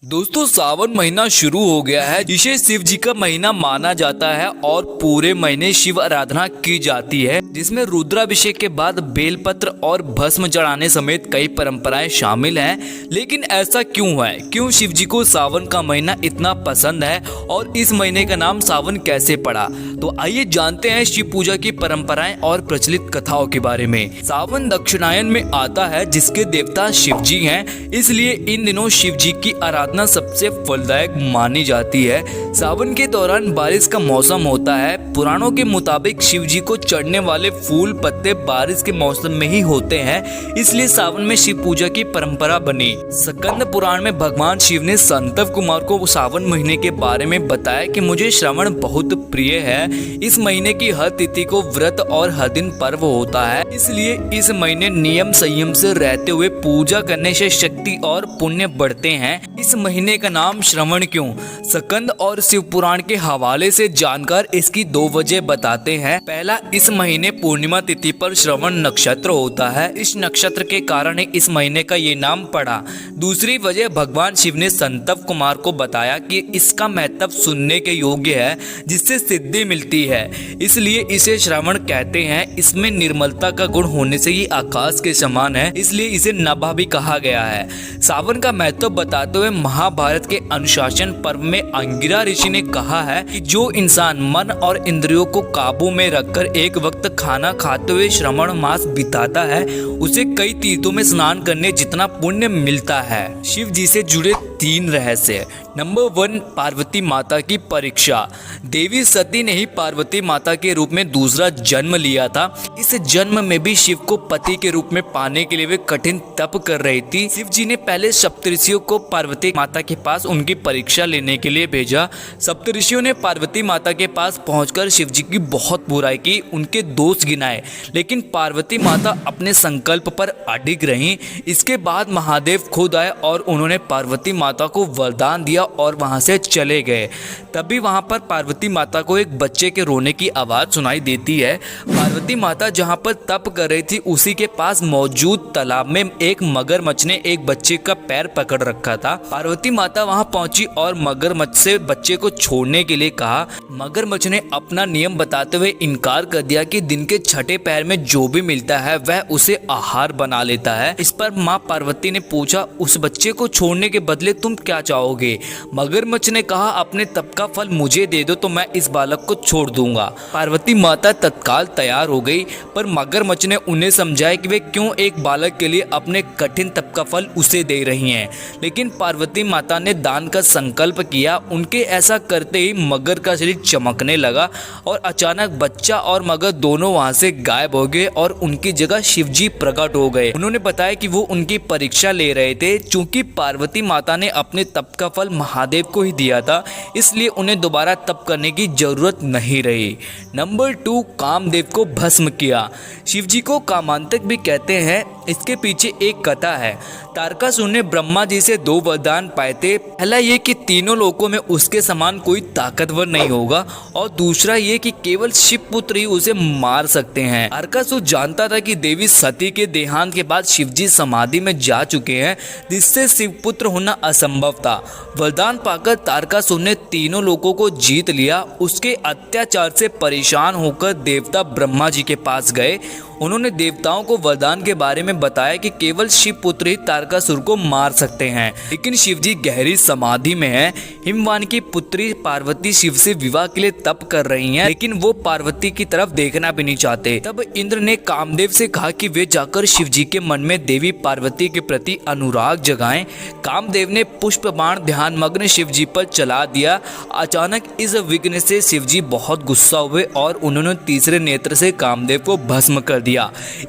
दोस्तों सावन महीना शुरू हो गया है जिसे शिव जी का महीना माना जाता है और पूरे महीने शिव आराधना की जाती है जिसमें रुद्राभिषेक के बाद बेलपत्र और भस्म चढ़ाने समेत कई परंपराएं शामिल हैं। लेकिन ऐसा क्यों है, क्यों शिव जी को सावन का महीना इतना पसंद है और इस महीने का नाम सावन कैसे पड़ा? तो आइए जानते हैं शिव पूजा की परंपराएं और प्रचलित कथाओं के बारे में। सावन दक्षिणायन में आता है जिसके देवता शिव जी हैं, इसलिए इन दिनों शिव जी की आराधना सबसे फलदायक मानी जाती है। सावन के दौरान बारिश का मौसम होता है। पुराणों के मुताबिक शिव जी को चढ़ने वाले फूल पत्ते बारिश के मौसम में ही होते हैं, इसलिए सावन में शिव पूजा की परंपरा बनी। स्कंद पुराण में भगवान शिव ने संतव कुमार को सावन महीने के बारे में बताया कि मुझे श्रवण बहुत प्रिय है। इस महीने की हर तिथि को व्रत और हर दिन पर्व होता है, इसलिए इस महीने नियम संयम से रहते हुए पूजा करने से शक्ति और पुण्य बढ़ते हैं। इस महीने का नाम श्रवण क्यों? स्कंद और शिव पुराण के हवाले से जानकार इसकी दो वजह बताते हैं। पहला, इस महीने पूर्णिमा तिथि पर श्रवण नक्षत्र होता है, इस नक्षत्र के कारण ही इस महीने का ये नाम पड़ा। दूसरी वजह, भगवान शिव ने संतव कुमार को बताया कि इसका महत्व सुनने के योग्य है जिससे सिद्धि मिलती है, इसलिए इसे श्रवण कहते हैं। इसमें निर्मलता का गुण होने से ये आकाश के समान है, इसलिए इसे नभा भी कहा गया है। सावन का महत्व बताते हुए महाभारत के अनुशासन पर्व में अंगिरा ऋषि ने कहा है कि जो इंसान मन और इंद्रियों को काबू में रखकर एक वक्त खाना खाते हुए श्रवण मास बिताता है उसे कई तीर्थों में स्नान करने जितना पुण्य मिलता है। शिव जी से जुड़े 3 रहस्य। नंबर 1, पार्वती माता की परीक्षा। देवी सती ने ही पार्वती माता के रूप में दूसरा जन्म लिया था। इस जन्म में भी शिव को पति के रूप में पाने के लिए वे कठिन तप कर रही थी। शिव जी ने पहले सप्तऋषियों को पार्वती माता के पास उनकी परीक्षा लेने के लिए भेजा। सप्तऋषियों ने पार्वती माता के पास पहुंचकर शिव जी की बहुत बुराई की, उनके दोष गिनाए, लेकिन पार्वती माता अपने संकल्प पर अडिग रहीं। इसके बाद महादेव खुद आए और उन्होंने पार्वती माता को वरदान दिया और वहां से चले गए। तभी वहां पर पार्वती माता को एक बच्चे के रोने की आवाज सुनाई देती है। पार्वती माता जहां पर तप कर रही थी उसी के पास मौजूद तालाब में एक मगरमच्छ ने एक बच्चे का पैर पकड़ रखा था। पार्वती माता वहां पहुंची और मगरमच्छ से बच्चे को छोड़ने के लिए कहा। मगरमच्छ ने अपना नियम बताते हुए इनकार कर दिया कि दिन के छठे पैर में जो भी मिलता है वह उसे आहार बना लेता है। इस पर माँ पार्वती ने पूछा, उस बच्चे को छोड़ने के बदले तुम क्या चाहोगे? मगरमच्छ ने कहा, अपने तप का फल मुझे दे दो तो मैं इस बालक को छोड़ दूंगा। पार्वती माता तत्काल तैयार हो गई, पर मगरमच्छ ने उन्हें समझाया कि वे क्यों एक बालक के लिए अपने कठिन तप का फल उसे दे रही हैं। लेकिन पार्वती माता ने दान का संकल्प किया। उनके ऐसा करते ही मगर का शरीर चमकने लगा और अचानक बच्चा और मगर दोनों वहां से गायब हो गए और उनकी जगह शिवजी प्रकट हो गए। उन्होंने बताया कि वो उनकी परीक्षा ले रहे थे। चूंकि पार्वती माता ने अपने तप का फल महादेव को ही दिया था, इसलिए उन्हें दोबारा तप करने की जरूरत नहीं रही। नंबर 2, कामदेव को भस्म किया। शिव जी को कामांतक भी कहते हैं। इसके पीछे एक कथा है। तारकासुर ने ब्रह्मा जी से 2 वरदान पाए थे। पहला ये कि तीनों लोकों में उसके समान कोई ताकतवर नहीं होगा और दूसरा ये कि केवल शिव पुत्र ही उसे मार सकते हैं। तारकासुर जानता था कि देवी सती के देहांत के बाद शिवजी समाधि में जा चुके हैं, जिससे शिव पुत्र होना असंभव था। वरदान पाकर तारकासुर ने तीनों लोकों को जीत लिया। उसके अत्याचार से परेशान होकर देवता ब्रह्मा जी के पास गए। उन्होंने देवताओं को वरदान के बारे में बताया कि केवल शिव पुत्र ही तारकासुर को मार सकते हैं, लेकिन शिव जी गहरी समाधि में हैं। हिमवान की पुत्री पार्वती शिव से विवाह के लिए तप कर रही हैं, लेकिन वो पार्वती की तरफ देखना भी नहीं चाहते। तब इंद्र ने कामदेव से कहा कि वे जाकर शिव जी के मन में देवी पार्वती के प्रति अनुराग जगाएं। कामदेव ने पुष्प बाण ध्यान मग्न शिव जी पर चला दिया। अचानक इस विघ्न से शिव जी बहुत गुस्सा हुए और उन्होंने तीसरे नेत्र से कामदेव को भस्म कर दिया।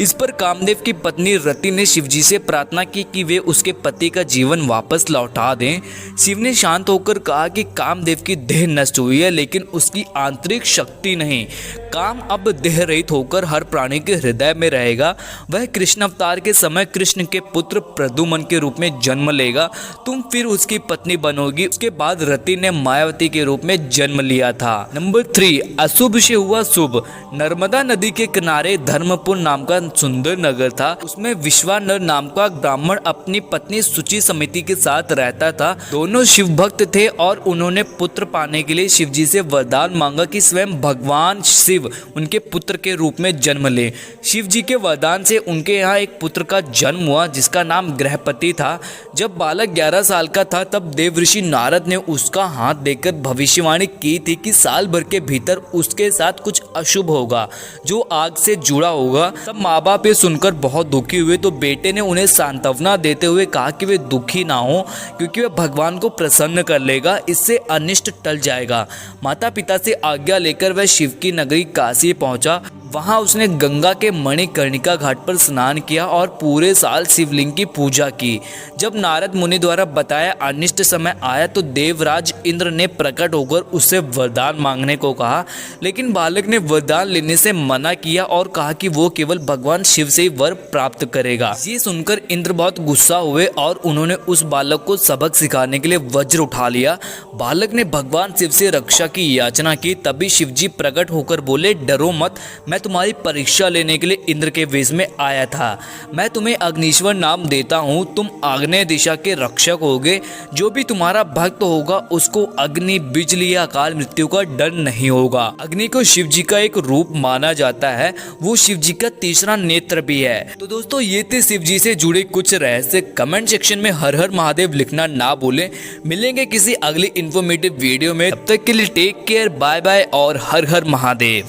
इस पर कामदेव की पत्नी रति ने शिवजी से प्रार्थना की कि वे उसके पति का जीवन वापस लौटा दें। शिव ने शांत होकर कहा कि कामदेव की देह नष्ट हुई है, लेकिन उसकी आंतरिक शक्ति नहीं। काम अब देह रहित होकर हर प्राणी के हृदय में रहेगा। वह कृष्ण अवतार के समय कृष्ण के पुत्र प्रद्युम्न के रूप में जन्म लेगा। तुम फिर उसकी पत्नी बनोगी। उसके बाद रति ने मायावती के रूप में जन्म लिया था। नंबर 3, अशुभ से हुआ शुभ। नर्मदा नदी के किनारे धर्म जौनपुर नाम का सुंदर नगर था, उसमें विश्वानर नाम का ब्राह्मण अपनी पत्नी सुचि समिति के साथ रहता था। दोनों शिव भक्त थे और उन्होंने पुत्र पाने के लिए शिव जी से वरदान मांगा कि स्वयं भगवान शिव उनके पुत्र के रूप में जन्म ले। शिव जी के वरदान से उनके यहाँ एक पुत्र का जन्म हुआ जिसका नाम ग्रहपति था। जब बालक 11 साल का था तब देवऋषि नारद ने उसका हाथ देखकर भविष्यवाणी की थी कि साल भर के भीतर उसके साथ कुछ अशुभ होगा जो आग से जुड़ा होगा। तब माँ बाप ये सुनकर बहुत दुखी हुए, तो बेटे ने उन्हें सांत्वना देते हुए कहा कि वे दुखी ना हो क्योंकि वह भगवान को प्रसन्न कर लेगा, इससे अनिष्ट टल जाएगा। माता पिता से आज्ञा लेकर वह शिव की नगरी काशी पहुंचा। वहां उसने गंगा के मणिकर्णिका घाट पर स्नान किया और पूरे साल शिवलिंग की पूजा की। जब नारद मुनि द्वारा बताया अनिष्ट समय आया तो देवराज इंद्र ने प्रकट होकर उससे वरदान मांगने को कहा, लेकिन बालक ने वरदान लेने से मना किया और कहा कि वो केवल भगवान शिव से ही वर प्राप्त करेगा। ये सुनकर इंद्र बहुत गुस्सा हुए और उन्होंने उस बालक को सबक सिखाने के लिए वज्र उठा लिया। बालक ने भगवान शिव से रक्षा की याचना की। तभी शिवजी प्रकट होकर बोले, डरो मत, मैं तुम्हारी परीक्षा लेने के लिए इंद्र के वेश में आया था। मैं तुम्हें अग्निश्वर नाम देता हूँ, तुम आग्नेय दिशा के रक्षक होगे। जो भी तुम्हारा भक्त होगा उसको अग्नि, बिजली या अकाल मृत्यु का डर नहीं होगा। अग्नि को शिव जी का एक रूप माना जाता है, वो शिव जी का तीसरा नेत्र भी है। तो दोस्तों ये थे शिव जी से जुड़े कुछ रहस्य। कमेंट सेक्शन में हर हर महादेव लिखना ना भूलें। मिलेंगे किसी अगली इन्फॉर्मेटिव वीडियो में, तब तक के लिए टेक केयर, बाय बाय और हर हर महादेव।